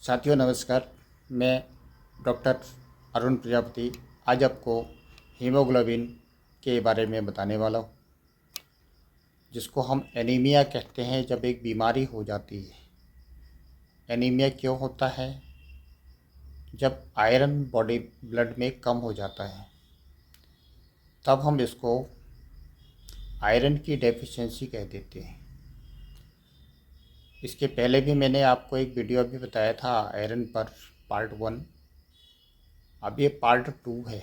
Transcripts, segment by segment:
साथियों नमस्कार। मैं डॉक्टर अरुण प्रजापति आज आपको हीमोग्लोबिन के बारे में बताने वाला हूँ, जिसको हम एनीमिया कहते हैं। जब एक बीमारी हो जाती है, एनीमिया क्यों होता है? जब आयरन बॉडी ब्लड में कम हो जाता है, तब हम इसको आयरन की डेफिशिएंसी कह देते हैं। इसके पहले भी मैंने आपको एक वीडियो भी बताया था आयरन पर, पार्ट 1। अब ये पार्ट 2 है।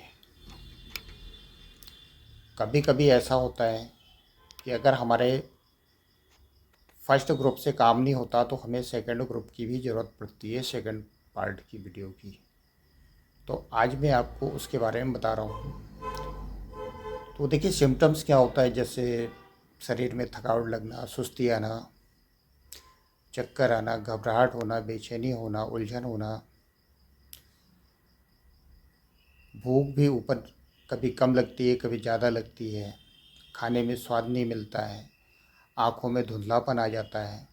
कभी कभी ऐसा होता है कि अगर हमारे फर्स्ट ग्रुप से काम नहीं होता तो हमें सेकंड ग्रुप की भी ज़रूरत पड़ती है, सेकंड पार्ट की वीडियो की। तो आज मैं आपको उसके बारे में बता रहा हूँ। तो देखिए सिम्टम्स क्या होता है, जैसे शरीर में थकावट लगना, सुस्ती आना, चक्कर आना, घबराहट होना, बेचैनी होना, उलझन होना, भूख भी ऊपर कभी कम लगती है कभी ज़्यादा लगती है, खाने में स्वाद नहीं मिलता है, आँखों में धुंधलापन आ जाता है,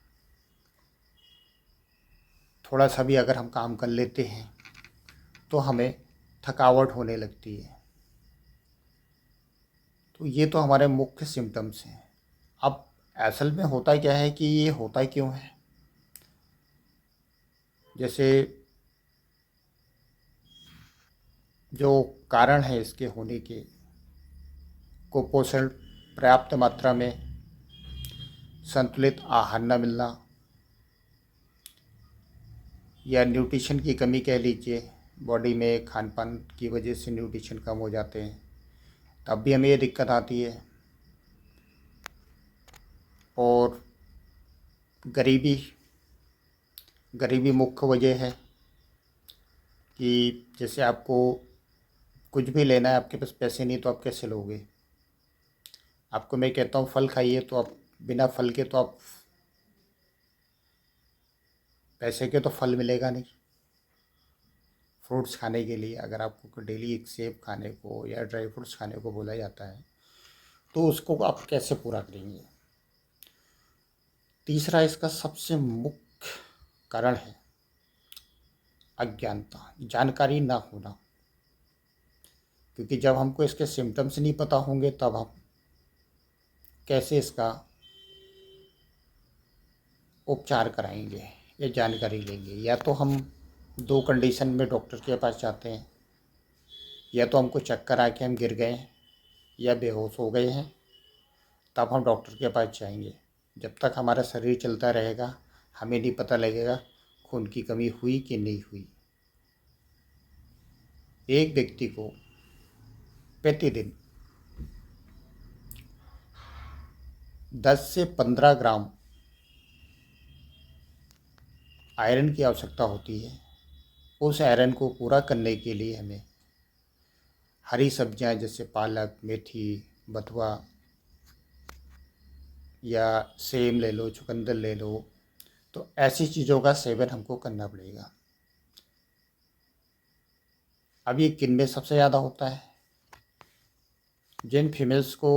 थोड़ा सा भी अगर हम काम कर लेते हैं तो हमें थकावट होने लगती है। तो ये तो हमारे मुख्य सिम्टम्स हैं। अब असल में होता क्या है कि ये होता क्यों है? जैसे जो कारण है इसके होने के, कुपोषण, पर्याप्त मात्रा में संतुलित आहार न मिलना, या न्यूट्रिशन की कमी कह लीजिए। बॉडी में खान पान की वजह से न्यूट्रिशन कम हो जाते हैं, तब भी हमें ये दिक्कत आती है। और गरीबी, गरीबी मुख्य वजह है कि जैसे आपको कुछ भी लेना है, आपके पास पैसे नहीं तो आप कैसे लोगे? आपको मैं कहता हूँ फल खाइए, तो आप बिना फल के तो आप, पैसे के तो फल मिलेगा नहीं। फ्रूट्स खाने के लिए अगर आपको डेली एक सेब खाने को या ड्राई फ्रूट्स खाने को बोला जाता है, तो उसको आप कैसे पूरा करेंगे? तीसरा इसका सबसे मुख्य कारण है अज्ञानता, जानकारी ना होना। क्योंकि जब हमको इसके सिम्टम्स नहीं पता होंगे तब हम कैसे इसका उपचार कराएंगे या जानकारी लेंगे? या तो हम दो कंडीशन में डॉक्टर के पास जाते हैं, या तो हमको चक्कर आके हम गिर गए हैं या बेहोश हो गए हैं, तब हम डॉक्टर के पास जाएंगे। जब तक हमारा शरीर चलता रहेगा हमें नहीं पता लगेगा खून की कमी हुई कि नहीं हुई। एक व्यक्ति को प्रतिदिन 10 से 15 ग्राम आयरन की आवश्यकता होती है। उस आयरन को पूरा करने के लिए हमें हरी सब्जियां जैसे पालक, मेथी, बथुआ या सेम ले लो, चुकंदर ले लो, तो ऐसी चीज़ों का सेवन हमको करना पड़ेगा। अब ये किन में सबसे ज़्यादा होता है? जिन फीमेल्स को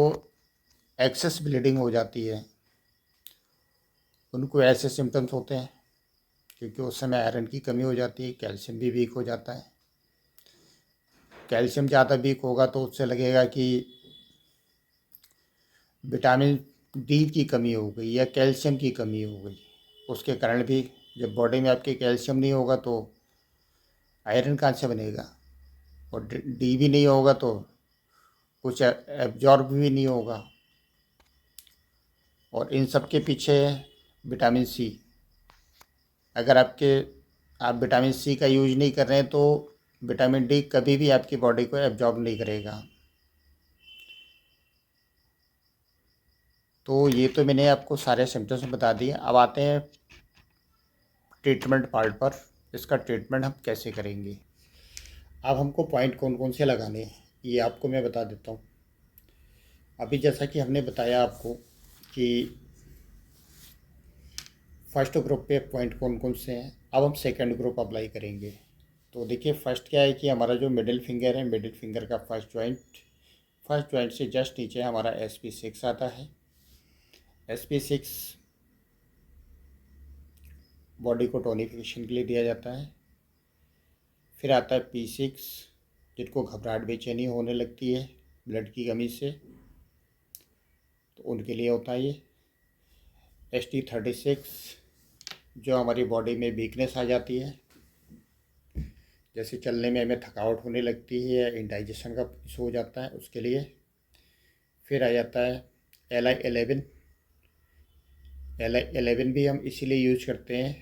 एक्सेस ब्लीडिंग हो जाती है उनको ऐसे सिम्टम्स होते हैं, क्योंकि उस समय आयरन की कमी हो जाती है, कैल्शियम भी वीक हो जाता है। कैल्शियम ज़्यादा वीक होगा तो उससे लगेगा कि विटामिन डी की कमी हो गई या कैल्शियम की कमी हो गई। उसके कारण भी, जब बॉडी में आपके कैल्शियम नहीं होगा तो आयरन कहाँ से बनेगा? और डी भी नहीं होगा तो कुछ एब्जॉर्ब भी नहीं होगा। और इन सब के पीछे विटामिन सी। अगर आप विटामिन सी का यूज नहीं कर रहे हैं तो विटामिन डी कभी भी आपकी बॉडी को एब्जॉर्ब नहीं करेगा। तो ये तो मैंने आपको सारे सिम्टम्स बता दिए। अब आते हैं ट्रीटमेंट पार्ट पर। इसका ट्रीटमेंट हम कैसे करेंगे? अब हमको पॉइंट कौन कौन से लगाने हैं ये आपको मैं बता देता हूँ। अभी जैसा कि हमने बताया आपको कि फर्स्ट ग्रुप पे पॉइंट कौन कौन से हैं, अब हम सेकंड ग्रुप अप्लाई करेंगे। तो देखिए फर्स्ट क्या है कि हमारा जो मिडिल फिंगर है, मिडिल फिंगर का फर्स्ट जॉइंट से जस्ट नीचे हमारा SP6 आता है। SP6 बॉडी को टोनिफिकेशन के लिए दिया जाता है। फिर आता है P6, जिनको घबराहट बेचैनी होने लगती है ब्लड की कमी से, तो उनके लिए होता है ये। ST36, जो हमारी बॉडी में वीकनेस आ जाती है, जैसे चलने में हमें थकावट होने लगती है या इंडाइजेशन का इशू हो जाता है, उसके लिए। फिर आ जाता है LI11। LI11 भी हम इसीलिए यूज करते हैं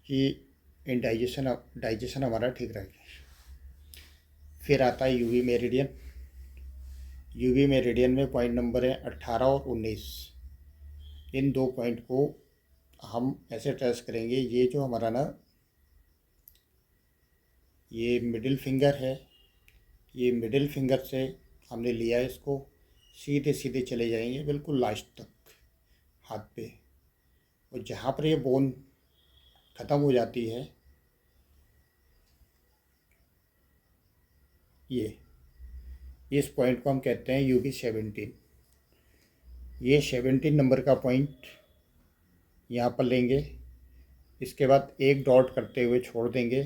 कि डाइजेशन हमारा ठीक रहे। फिर आता है UV मेरिडियन। UV मेरिडियन में पॉइंट नंबर है 18 और 19। इन 2 पॉइंट को हम ऐसे ट्रेस करेंगे। ये जो हमारा ना, ये मिडिल फिंगर है, ये मिडिल फिंगर से हमने लिया है, इसको सीधे सीधे चले जाएंगे बिल्कुल लास्ट तक हाथ पे, और जहाँ पर ये बोन ख़त्म हो जाती है, ये इस पॉइंट को हम कहते हैं UV17। ये 17 नंबर का पॉइंट यहाँ पर लेंगे। इसके बाद एक डॉट करते हुए छोड़ देंगे।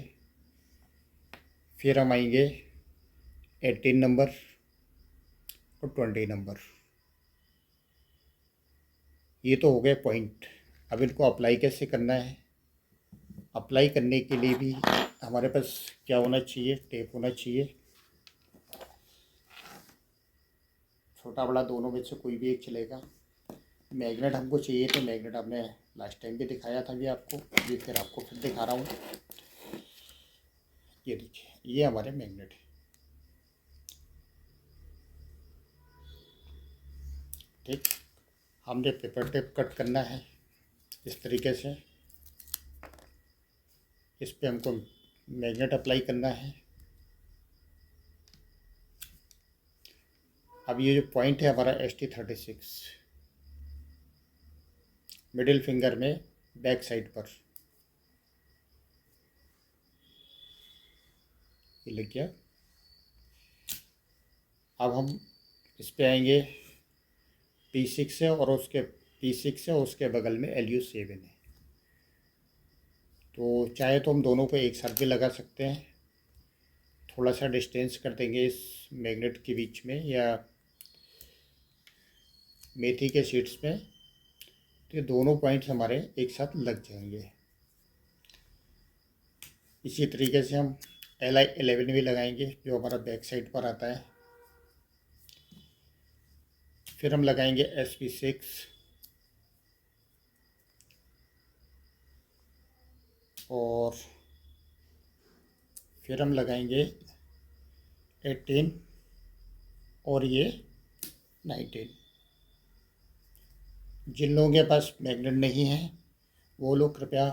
फिर हम आएंगे 18 नंबर और 20 नंबर। ये तो हो गए पॉइंट। अब इनको अप्लाई कैसे करना है? अप्लाई करने के लिए भी हमारे पास क्या होना चाहिए? टेप होना चाहिए। छोटा बड़ा दोनों में से कोई भी एक चलेगा। मैग्नेट हमको चाहिए, तो मैग्नेट आपने लास्ट टाइम भी दिखाया था भी आपको, ये फिर आपको फिर दिखा रहा हूँ। ये देखिए, ये हमारे मैग्नेट है। ठीक, हमने पेपर टेप कट करना है इस तरीके से। इस पे हमको मैग्नेट अप्लाई करना है। अब ये जो पॉइंट है हमारा ST36, मिडिल फिंगर में बैक साइड पर, ये लग गया। अब हम इस पे आएंगे P6 से, और उसके बगल में LU7 है। तो चाहे तो हम दोनों को एक साथ भी लगा सकते हैं। थोड़ा सा डिस्टेंस कर देंगे इस मैग्नेट के बीच में या मेथी के शीट्स में, तो ये दोनों पॉइंट्स हमारे एक साथ लग जाएंगे। इसी तरीके से हम LI11 भी लगाएंगे, जो हमारा बैक साइड पर आता है। फिर हम लगाएंगे SP6, और फिर हम लगाएंगे 18 और ये 19। जिन लोगों के पास मैग्नेट नहीं है वो लोग कृपया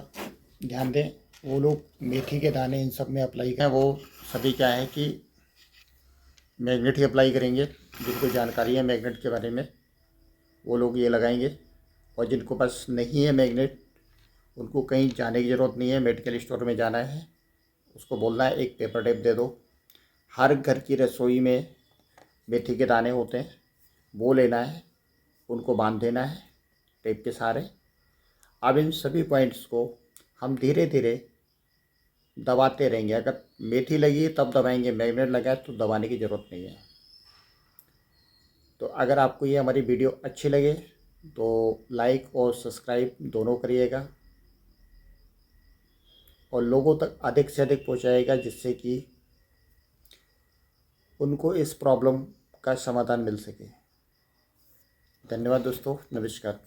ध्यान दें, वो लोग मेथी के दाने इन सब में अप्लाई करें। वो सभी क्या है कि मैग्नेट ही अप्लाई करेंगे। जिनको जानकारी है मैग्नेट के बारे में वो लोग ये लगाएंगे, और जिनको पास नहीं है मैग्नेट उनको कहीं जाने की ज़रूरत नहीं है। मेडिकल स्टोर में जाना है, उसको बोलना है एक पेपर टेप दे दो। हर घर की रसोई में मेथी के दाने होते हैं, वो लेना है, उनको बांध देना है टेप के सहारे। अब इन सभी पॉइंट्स को हम धीरे धीरे दबाते रहेंगे। अगर मेथी लगी तब दबाएंगे, मैग्नेट लगा है तो दबाने की ज़रूरत नहीं है। तो अगर आपको ये हमारी वीडियो अच्छी लगे तो लाइक और सब्सक्राइब दोनों करिएगा, और लोगों तक अधिक से अधिक पहुंचाएगा, जिससे कि उनको इस प्रॉब्लम का समाधान मिल सके। धन्यवाद दोस्तों, नमस्कार।